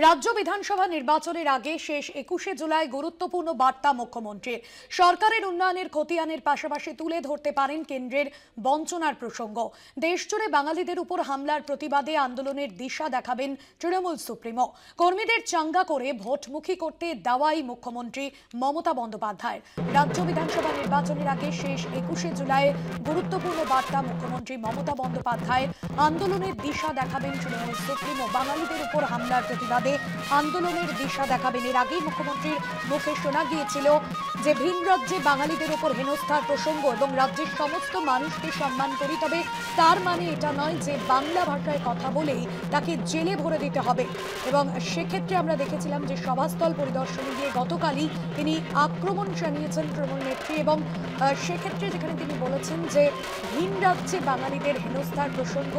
রাজ্য বিধানসভা নির্বাচনের আগে শেষ 21শে জুলাই গুরুত্বপূর্ণ বার্তা মুখ্যমন্ত্রীর। সরকারের উন্নয়নের খতিয়ানের পাশাপাশি তুলে ধরতে পারেন কেন্দ্রের বঞ্চনার প্রসঙ্গ। দেশজুড়ে বাঙালিদের উপর হামলার প্রতিবাদে আন্দোলনের দিশা দেখাবেন তৃণমূল সুপ্রিমো। কর্মীদের চাঙ্গা করে ভোটমুখী করতে দাওয়াই মুখ্যমন্ত্রী মমতা বন্দ্যোপাধ্যায়। রাজ্য বিধানসভা নির্বাচনের আগে শেষ 21শে জুলাই গুরুত্বপূর্ণ বার্তা মুখ্যমন্ত্রী মমতা বন্দ্যোপাধ্যায়। আন্দোলনের দিশা দেখাবেন তৃণমূল সুপ্রিমো। বাঙালিদের উপর হামলার প্রতিবাদে আন্দোলনের দিশা দেখাবেন। এর আগেই মুখ্যমন্ত্রীর মুখে শোনা গিয়েছিল যে ভিন রাজ্যে বাঙালিদের উপর হেনস্থার প্রসঙ্গ এবং রাজ্যের সমস্ত মানুষকে সম্মান করি, তবে তার মানে এটা নয় যে বাংলা ভাষায় কথা বলেই তাকে জেলে ভরে দিতে হবে। এবং সেক্ষেত্রে আমরা দেখেছিলাম যে সভাস্থল পরিদর্শনে গিয়ে গতকালই তিনি আক্রমণ জানিয়েছেন তৃণমূল নেত্রী, এবং সেক্ষেত্রে যেখানে তিনি বলেছেন যে ভিন রাজ্যে বাঙালিদের হেনস্থার প্রসঙ্গ,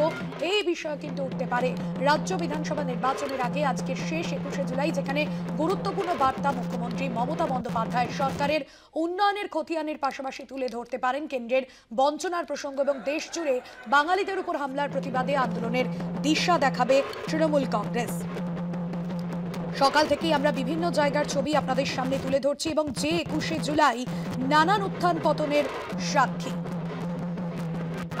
এই বিষয় কিন্তু উঠতে পারে রাজ্য বিধানসভা নির্বাচনের আগে আজকের শেষ 21শে জুলাই, যেখানে গুরুত্বপূর্ণ বার্তা মুখ্যমন্ত্রী মমতা বন্দ্যোপাধ্যায়। সরকারের উন্নয়নের খতিয়ানের পাশাপাশি তুলে ধরতে পারেন কেন্দ্রের বঞ্চনার প্রসঙ্গ এবং দেশ জুড়ে বাঙালিদের উপর হামলার প্রতিবাদে আন্দোলনের দিশা দেখাবে তৃণমূল কংগ্রেস। সকাল থেকেই আমরা বিভিন্ন জায়গার ছবি আপনাদের সামনে তুলে ধরছি এবং যে 21শে জুলাই নানান উত্থান পতনের সাক্ষী।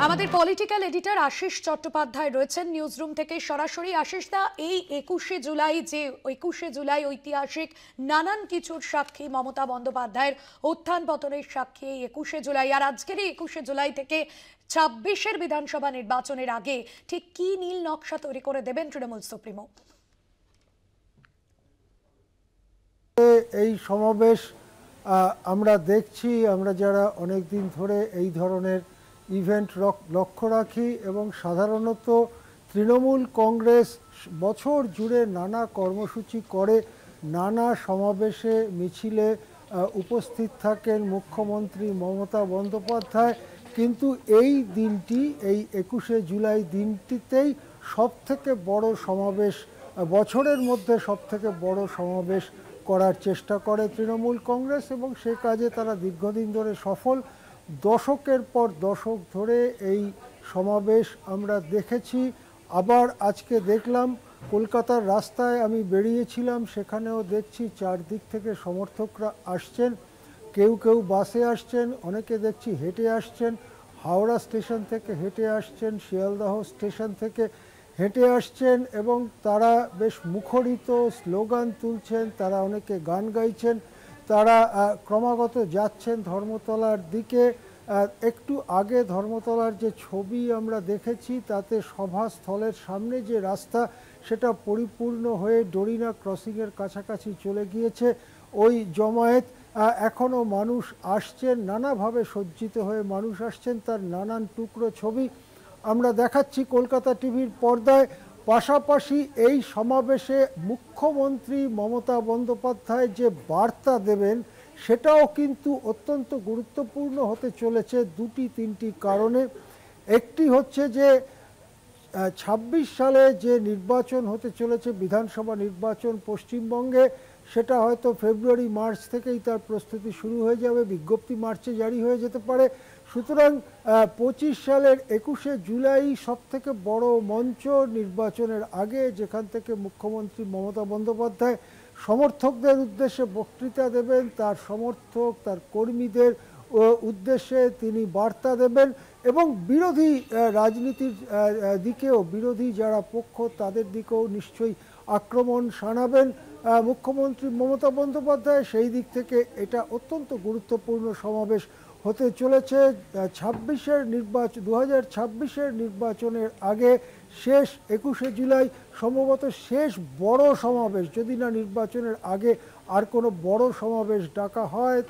আমাদের পলিটিক্যাল এডিটর আশিস চট্টোপাধ্যায় রয়েছেন নিউজরুম থেকে সরাসরি। আশিস দা, এই 21শে জুলাই, যে 21শে জুলাই ঐতিহাসিক নানান কিছুর সাক্ষী মমতা বন্দ্যোপাধ্যায়ের উত্থান পতনের সাক্ষী এই 21শে জুলাই, আর আজকের এই 21শে জুলাই থেকে 26এর বিধানসভা নির্বাচনের আগে ঠিক কি নীল নকশা তৈরি করে দেবেন তৃণমূল সুপ্রিমো? এই সমাবেশ আমরা দেখছি, আমরা যারা অনেকদিন ধরে এই ধরনের ইভেন্ট লক্ষ্য রাখি এবং সাধারণত তৃণমূল কংগ্রেস বছর জুড়ে নানা কর্মসূচি করে, নানা সমাবেশে মিছিলে উপস্থিত থাকেন মুখ্যমন্ত্রী মমতা বন্দ্যোপাধ্যায়। কিন্তু এই দিনটি, এই 21শে জুলাই দিনটিতেই সবথেকে বড় সমাবেশ, বছরের মধ্যে সবথেকে বড় সমাবেশ করার চেষ্টা করে তৃণমূল কংগ্রেস এবং সে কাজে তারা দীর্ঘদিন ধরে সফল। দশকের পর দশক ধরে এই সমাবেশ আমরা দেখেছি। আবার আজকে দেখলাম কলকাতার রাস্তায় আমি বেরিয়েছিলাম, সেখানেও দেখছি চারদিক থেকে সমর্থকরা আসছেন। কেউ কেউ বাসে আসছেন, অনেকে দেখছি হেঁটে আসছেন, হাওড়া স্টেশন থেকে হেঁটে আসছেন, শিয়ালদহ স্টেশন থেকে হেঁটে আসছেন এবং তারা বেশ মুখরিত, স্লোগান তুলছেন, তারা অনেকে গান গাইছেন, তারা ক্রমাগত যাচ্ছেন ধর্মতলার দিকে। একটু আগে ধর্মতলার যে ছবি আমরা দেখেছি তাতে সভাস্থলের সামনে যে রাস্তা সেটা পরিপূর্ণ হয়ে ডরিনা ক্রসিংয়ের কাছাকাছি চলে গিয়েছে। ওই জমায়েত এখনও মানুষ আসছেন, নানাভাবে সজ্জিত হয়ে মানুষ আসছেন, তার নানান টুকরো ছবি আমরা দেখাচ্ছি কলকাতা টিভির পর্দায়। পাশাপাশি এই সমাবেশে মুখ্যমন্ত্রী মমতা বন্দ্যোপাধ্যায় যে বার্তা দেবেন সেটাও কিন্তু অত্যন্ত গুরুত্বপূর্ণ হতে চলেছে দুটি তিনটি কারণে। একটি হচ্ছে যে 26 সালে যে নির্বাচন হতে চলেছে, বিধানসভা নির্বাচন পশ্চিমবঙ্গে, সেটা হয়তো ফেব্রুয়ারি মার্চ থেকেই তার প্রস্তুতি শুরু হয়ে যাবে, বিজ্ঞপ্তি মার্চে জারি হয়ে যেতে পারে। সুতরাং 25 সালের 21শে জুলাই সবথেকে বড় মঞ্চ নির্বাচনের আগে, যেখান থেকে মুখ্যমন্ত্রী মমতা বন্দ্যোপাধ্যায় সমর্থকদের উদ্দেশ্যে বক্তৃতা দেবেন, তার সমর্থক, তার কর্মীদের উদ্দেশ্যে তিনি বার্তা দেবেন এবং বিরোধী রাজনীতির দিকেও, বিরোধী যারা পক্ষ তাদের দিকেও নিশ্চয়ই আক্রমণ শানাবেন মুখ্যমন্ত্রী মমতা বন্দ্যোপাধ্যায়। সেই দিক থেকে এটা অত্যন্ত গুরুত্বপূর্ণ সমাবেশ হতে চলেছে। 2026-এর নির্বাচনের আগে শেষ 21শে জুলাই সম্ভবত শেষ বড় সমাবেশ, যদি না নির্বাচনের আগে আর কোনো বড় সমাবেশ ডাকা হয়,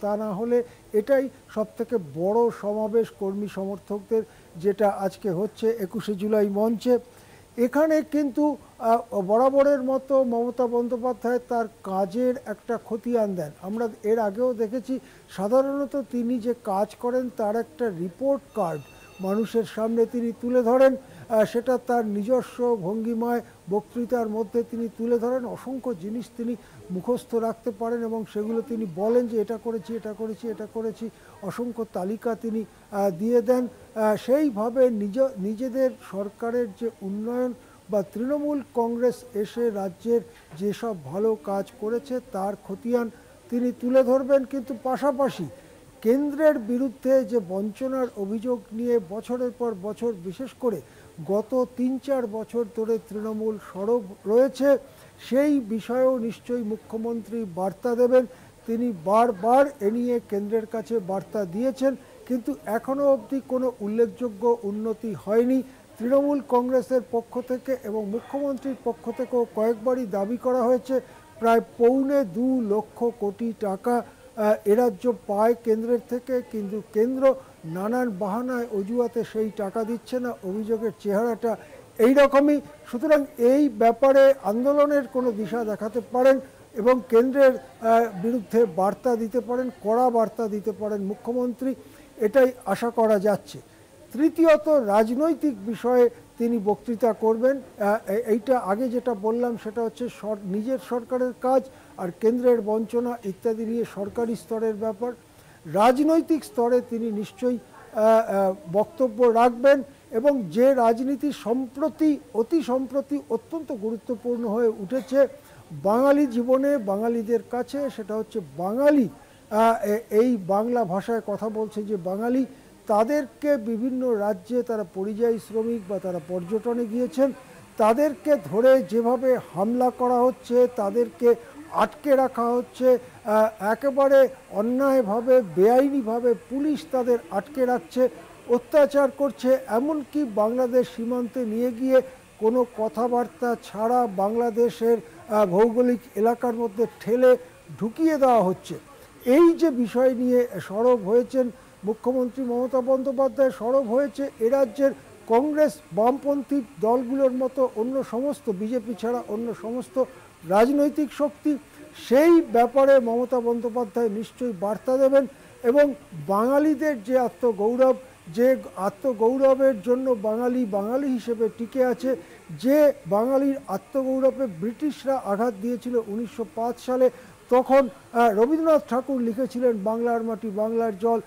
তা না হলে এটাই সবথেকে বড় সমাবেশ কর্মী সমর্থকদের, যেটা আজকে হচ্ছে 21শে জুলাই মঞ্চে। এখানে কিন্তু বরাবরের মতো মমতা বন্দ্যোপাধ্যায় তার কাজের একটা খতিয়ান দেন। আমরা এর আগেও দেখেছি, সাধারণত তিনি যে কাজ করেন তার একটা রিপোর্ট কার্ড মানুষের সামনে তিনি তুলে ধরেন, সেটা তার নিজস্ব ভঙ্গিমায় বক্তৃতার মধ্যে তিনি তুলে ধরেন। অসংখ্য জিনিস তিনি মুখস্থ রাখতে পারেন এবং সেগুলো তিনি বলেন যে এটা করেছি, এটা করেছি, এটা করেছি, অসংখ্য তালিকা তিনি দিয়ে দেন। সেইভাবে নিজেদের সরকারের যে উন্নয়ন বা তৃণমূল কংগ্রেস এসে রাজ্যের যেসব ভালো কাজ করেছে তার খতিয়ান তিনি তুলে ধরবেন। কিন্তু পাশাপাশি কেন্দ্রের বিরুদ্ধে যে বঞ্চনার অভিযোগ নিয়ে বছরের পর বছর, বিশেষ করে গত ৩-৪ বছর ধরে তৃণমূল সরব রয়েছে, সেই বিষয়েও নিশ্চয়ই মুখ্যমন্ত্রী বার্তা দেবেন। তিনি বারবার এ নিয়ে কেন্দ্রের কাছে বার্তা দিয়েছেন, কিন্তু এখনও অবধি কোনো উল্লেখযোগ্য উন্নতি হয়নি। তৃণমূল কংগ্রেসের পক্ষ থেকে এবং মুখ্যমন্ত্রীর পক্ষ থেকেও কয়েকবারই দাবি করা হয়েছে প্রায় 2.25 লক্ষ কোটি টাকা এ রাজ্য পায় কেন্দ্রের থেকে, কিন্তু কেন্দ্র নানান বাহানায় অজুহাতে সেই টাকা দিচ্ছে না। অভিযোগের চেহারাটা এই রকমই। সুতরাং এই ব্যাপারে আন্দোলনের কোনো দিশা দেখাতে পারেন এবং কেন্দ্রের বিরুদ্ধে বার্তা দিতে পারেন, কড়া বার্তা দিতে পারেন মুখ্যমন্ত্রী, এটাই আশা করা যাচ্ছে। তৃতীয়ত, রাজনৈতিক বিষয়ে তিনি বক্তৃতা করবেন। এইটা আগে যেটা বললাম সেটা হচ্ছে নিজের সরকারের কাজ আর কেন্দ্রের বঞ্চনা ইত্যাদি নিয়ে সরকারি স্তরের ব্যাপার। রাজনৈতিক স্তরে তিনি নিশ্চয়ই বক্তব্য রাখবেন এবং যে রাজনীতি অতি সম্প্রতি অত্যন্ত গুরুত্বপূর্ণ হয়ে উঠেছে বাঙালি জীবনে, বাঙালিদের কাছে, সেটা হচ্ছে বাঙালি, এই বাংলা ভাষায় কথা বলছে যে বাঙালি, তাদেরকে বিভিন্ন রাজ্যে তারা পরিযায়ী শ্রমিক বা তারা পর্যটনে গিয়েছেন, তাদেরকে ধরে যেভাবে হামলা করা হচ্ছে, তাদেরকে আটকে রাখা হচ্ছে, একেবারে অন্যায়ভাবে বেআইনিভাবে পুলিশ তাদের আটকে রাখছে, অত্যাচার করছে, এমনকি বাংলাদেশ সীমান্তে নিয়ে গিয়ে কোনো কথাবার্তা ছাড়া বাংলাদেশের ভৌগোলিক এলাকার মধ্যে ঠেলে ঢুকিয়ে দেওয়া হচ্ছে। এই যে বিষয় নিয়ে সরব হয়েছেন মুখ্যমন্ত্রী মমতা বন্দ্যোপাধ্যায়, সরব হয়েছে এ রাজ্যের কংগ্রেস বামপন্থী দলগুলোর মতো অন্য সমস্ত, বিজেপি ছাড়া অন্য সমস্ত রাজনৈতিক শক্তি, সেই ব্যাপারে মমতা বন্দ্যোপাধ্যায় নিশ্চয়ই বার্তা দেবেন এবং বাঙালিদের যে আত্মগৌরব, যে আত্মগৌরবের জন্য বাঙালি হিসেবে টিকে আছে, যে বাঙালির আত্মগৌরবে ব্রিটিশরা আঘাত দিয়েছিল 1905 সালে, তখন রবীন্দ্রনাথ ঠাকুর লিখেছিলেন বাংলার মাটি বাংলার জল,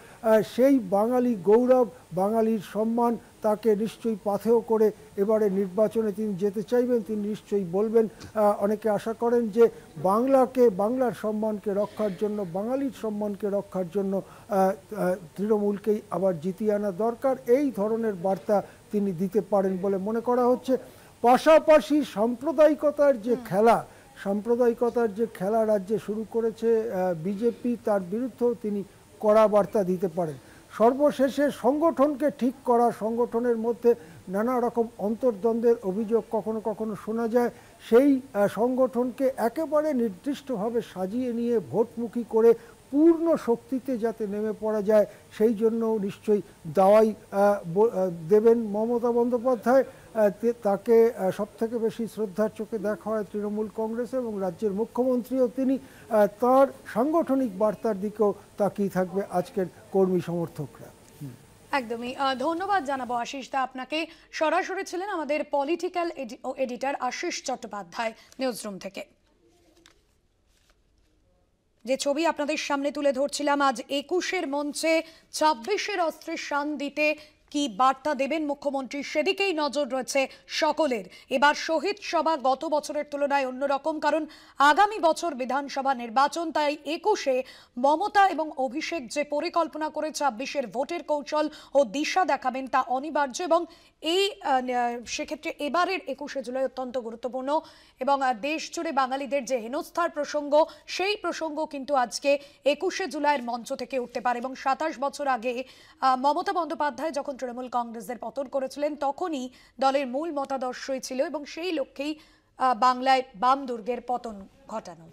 সেই বাঙালি গৌরব, বাঙালির সম্মান, তাকে নিশ্চয়ই পাথেয় করে এবারে নির্বাচনে তিনি যেতে চাইবেন। তিনি নিশ্চয়ই বলবেন, অনেকে আশা করেন যে বাংলার সম্মানকে রক্ষার জন্য, বাঙালির সম্মানকে রক্ষার জন্য তৃণমূলকেই আবার জিতিয়ে আনা দরকার। এই ধরনের বার্তা তিনি দিতে পারেন বলে মনে করা হচ্ছে। পাশাপাশি সাম্প্রদায়িকতার যে খেলা রাজ্যে শুরু করেছে বিজেপি, তার বিরুদ্ধেও তিনি কড়া বার্তা দিতে পারেন। সর্বশেষে সংগঠনকে ঠিক করা, সংগঠনের মধ্যে নানা রকম অন্তর্দ্বন্দ্বের অভিযোগ কখনো কখনো শোনা যায়, সেই সংগঠনকে একেবারে নির্দিষ্টভাবে সাজিয়ে নিয়ে ভোটমুখী করে পূর্ণ শক্তিতে যাতে নেমে পড়া যায়, সেই জন্য নিশ্চয়ই দাওয়াই দেবেন মমতা বন্দ্যোপাধ্যায়। তাকে সবথেকে বেশি শ্রদ্ধার চোখে দেখা হয় তৃণমূল কংগ্রেস এবং রাজ্যের মুখ্যমন্ত্রীও তিনি তার সাংগঠনিক বার্তার দিকেও তাকিয়ে থাকবে আজকের কর্মী সমর্থকরা। একদমই ধন্যবাদ জানাবো আশিস দা আপনাকে। সরাসরি ছিলেন আমাদের political editor Ashis Chattopadhyay newsroom থেকে। যে ছবি আপনাদের সামনে তুলে ধরছিলাম, আজ 21-এর মঞ্চে 26-এর অস্ত্রে শান দিতে কি বার্তা দেবেন মুখ্যমন্ত্রী, সেদিকেই নজর রয়েছে সকলের। এবার শহীদ সভা গত বছরের তুলনায় অন্যরকম, কারণ আগামী বছর বিধানসভা নির্বাচন, তাই 21-এ মমতা এবং অভিষেক যে পরিকল্পনা করে 26-এর ভোটের কৌশল ও দিশা দেখাবেন তা অনিবার্য এবং এই সেক্ষেত্রে এবারের 21শে জুলাই অত্যন্ত গুরুত্বপূর্ণ এবং দেশ জুড়ে বাঙালিদের যে হেনস্থার প্রসঙ্গ, সেই প্রসঙ্গ কিন্তু আজকে 21শে জুলাইয়ের মঞ্চ থেকে উঠতে পারে। এবং 27 বছর আগে মমতা বন্দ্যোপাধ্যায় যখন তৃণমূল কংগ্রেসের পতন করেছিলেন, তখনই দলের মূল মতাদর্শই ছিল এবং সেই লক্ষ্যেই বাংলায় বাম দুর্গের পতন ঘটানো।